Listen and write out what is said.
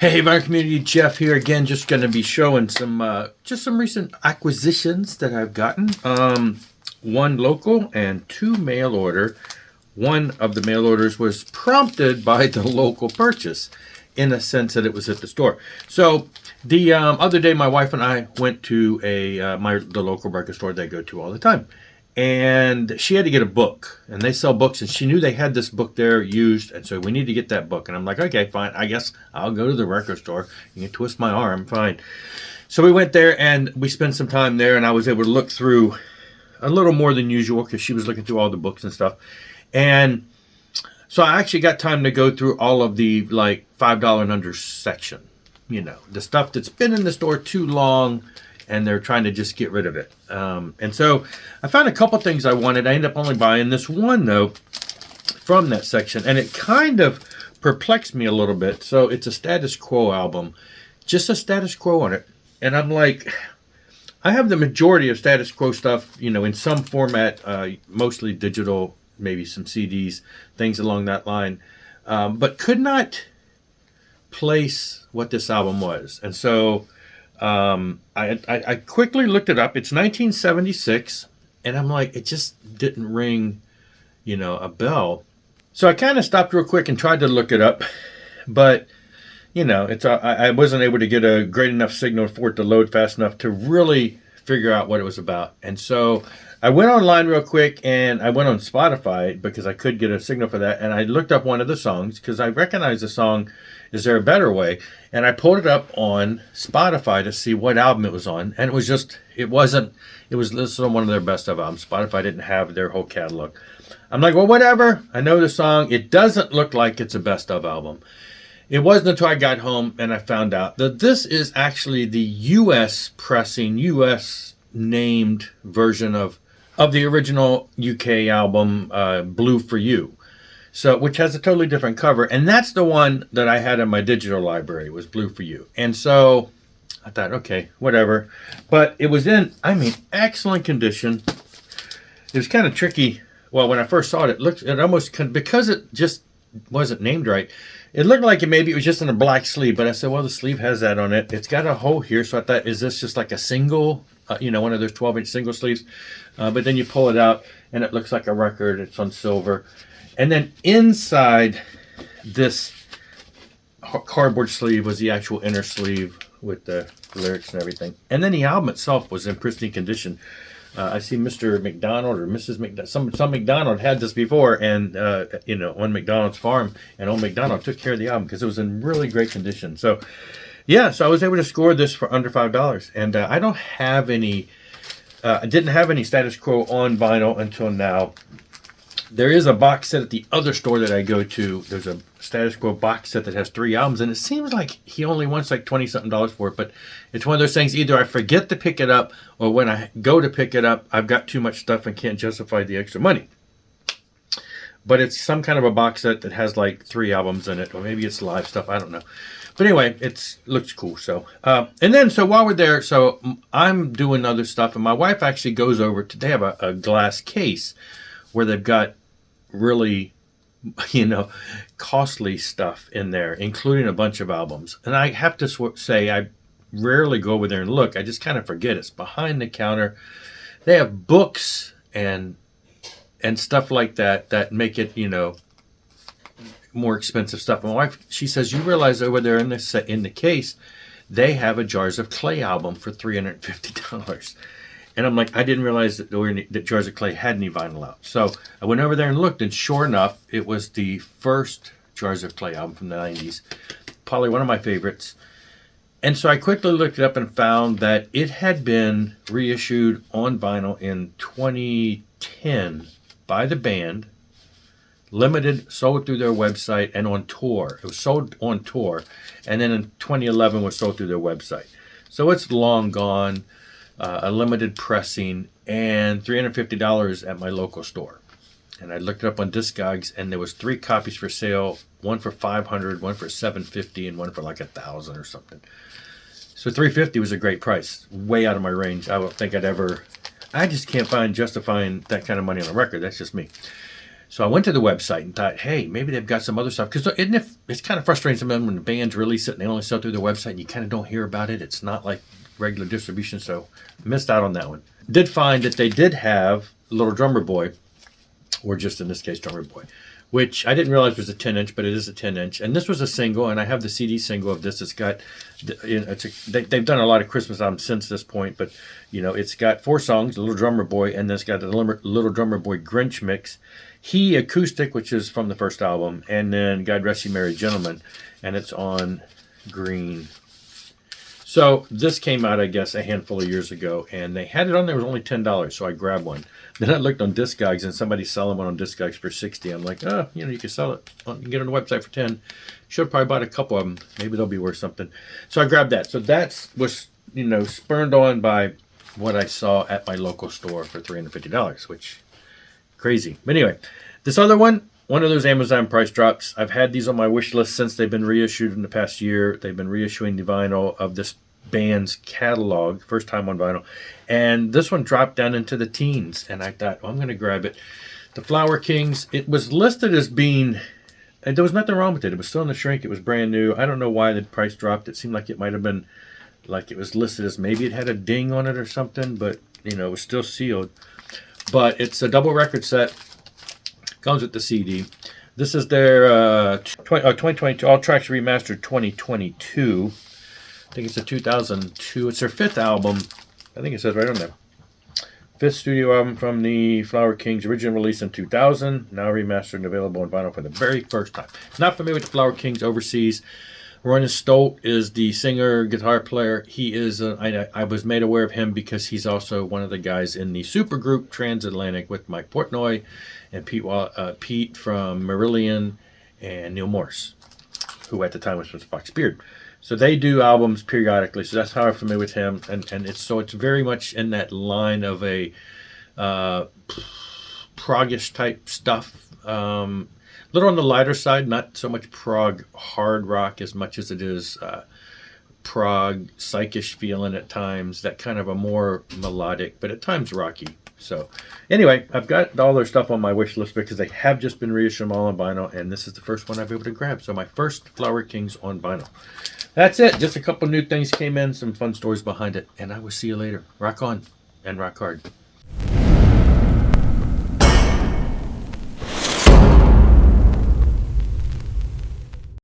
Hey, Vinyl Community, Jeff here again. Just going to be showing some recent acquisitions that I've gotten. One local and two mail order. One of the mail orders was prompted by the local purchase, in a sense that it was at the store. So the other day, my wife and I went to the local record store that I go to all the time. And she had to get a book, and they sell books, and she knew they had this book there used, and so we need to get that book. And I'm like, okay, fine, I guess I'll go to the record store. You can twist my arm, fine. So we went there, and we spent some time there, and I was able to look through a little more than usual because she was looking through all the books and stuff. And so I actually got time to go through all of the, like, $5 and under section. You know, the stuff that's been in the store too long, and they're trying to just get rid of it. And so I found a couple things I wanted. I ended up only buying this one, though, from that section. And it kind of perplexed me a little bit. So it's a Status Quo album. Just a Status Quo on it. And I'm like, I have the majority of Status Quo stuff, you know, in some format, mostly digital, maybe some CDs, things along that line. But could not place what this album was. And so I quickly looked it up. It's 1976, and I'm like, it just didn't ring, you know, a bell. So I kind of stopped real quick and tried to look it up, but you know, I wasn't able to get a great enough signal for it to load fast enough to really figure out what it was about. And so I went online real quick, and I went on Spotify because I could get a signal for that, and I looked up one of the songs because I recognized the song, Is There a Better Way? And I pulled it up on Spotify to see what album it was on, and it was this was one of their best of albums. Spotify didn't have their whole catalog. I'm like, well, whatever. I know the song. It doesn't look like it's a best of album. It wasn't until I got home and I found out that this is actually the U.S. pressing, U.S. named version of the original UK album, Blue for You. So, which has a totally different cover. And that's the one that I had in my digital library, was Blue for You. And so I thought, okay, whatever. But it was in, excellent condition. It was kind of tricky. Well, when I first saw it, it almost, because it just wasn't named right, it looked like maybe it was just in a black sleeve. But I said, well, the sleeve has that on it. It's got a hole here. So I thought, is this just like a single, one of those 12-inch single sleeves? But then you pull it out, and it looks like a record. It's on silver. And then inside this cardboard sleeve was the actual inner sleeve with the lyrics and everything. And then the album itself was in pristine condition. I see Mr. McDonald or Mrs. McDonald, some McDonald had this before, and on McDonald's farm, and old McDonald took care of the album because it was in really great condition. So, yeah, so I was able to score this for under $5, and I don't have any. I didn't have any Status Quo on vinyl until now. There is a box set at the other store that I go to. There's a Status Quo box set that has 3 albums, and it seems like he only wants like $20-something for it. But it's one of those things, either I forget to pick it up, or when I go to pick it up, I've got too much stuff and can't justify the extra money. But it's some kind of a box set that has like 3 albums in it, or maybe it's live stuff, I don't know. But anyway, it looks cool. So, and then, so while we're there, so I'm doing other stuff, and my wife actually goes over to, they have a glass case where they've got really, costly stuff in there, including a bunch of albums. And I have to say, I rarely go over there and look. I just kind of forget. It's behind the counter. They have books and stuff like that make it, more expensive stuff. My wife, she says, you realize over there in the case, they have a Jars of Clay album for $350. And I'm like, I didn't realize that Jars of Clay had any vinyl out. So I went over there and looked, and sure enough, it was the first Jars of Clay album from the 90s. Probably one of my favorites. And so I quickly looked it up and found that it had been reissued on vinyl in 2010 by the band, limited, sold through their website, and on tour. It was sold on tour. And then in 2011 was sold through their website. So it's long gone. A limited pressing, and $350 at my local store. And I looked it up on Discogs, and there was 3 copies for sale, one for $500, one for $750, and one for like $1,000 or something. So $350 was a great price, way out of my range. I don't think I just can't find justifying that kind of money on a record. That's just me. So I went to the website and thought, hey, maybe they've got some other stuff. Because it's kind of frustrating sometimes when the bands release it and they only sell through their website and you kind of don't hear about it. It's not like regular distribution, so missed out on that one. Did find that they did have Little Drummer Boy, or just in this case, Drummer Boy, which I didn't realize was a 10-inch, but it is a 10-inch. And this was a single, and I have the CD single of this. It's got, they've done a lot of Christmas albums since this point, but it's got 4 songs, Little Drummer Boy, and then it's got the Little Drummer Boy Grinch mix. He Acoustic, which is from the first album, and then God Rest You Merry Gentlemen, and it's on green. So this came out, I guess, a handful of years ago, and they had it on there. It was only $10, so I grabbed one. Then I looked on Discogs, and somebody's selling one on Discogs for $60. I'm like, you can sell it. You can get it on the website for $10. Should have probably bought a couple of them. Maybe they'll be worth something. So I grabbed that. So that was, spurned on by what I saw at my local store for $350, which crazy. But anyway, this other one of those Amazon price drops. I've had these on my wish list since they've been reissued in the past year. They've been reissuing the vinyl of this band's catalog, first time on vinyl, and this one dropped down into the teens, and I thought, I'm going to grab it. The Flower Kings, it was listed as being, and there was nothing wrong with it. It was still in the shrink. It was brand new. I don't know why the price dropped. It seemed like it might have been like it was listed as maybe it had a ding on it or something, but it was still sealed. But it's a double record set. Comes with the CD. This is their 2022 All Tracks Remastered 2022. I think it's a 2002. It's their 5th album. I think it says right on there. 5th studio album from the Flower Kings. Original release in 2000. Now remastered and available on vinyl for the very first time. Not familiar with the Flower Kings overseas. Ronan Stolt is the singer, guitar player. He is, I was made aware of him because he's also one of the guys in the supergroup Transatlantic with Mike Portnoy and Pete from Marillion and Neil Morse, who at the time was from Fox Beard. So they do albums periodically. So that's how I'm familiar with him. And it's very much in that line of a prog-ish type stuff. A little on the lighter side, not so much prog hard rock as much as it is prog psychish feeling at times. That kind of a more melodic, but at times rocky. So anyway, I've got all their stuff on my wish list because they have just been reissued all on vinyl, and this is the first one I've been able to grab. So my first Flower Kings on vinyl. That's it. Just a couple new things came in, some fun stories behind it, and I will see you later. Rock on and rock hard.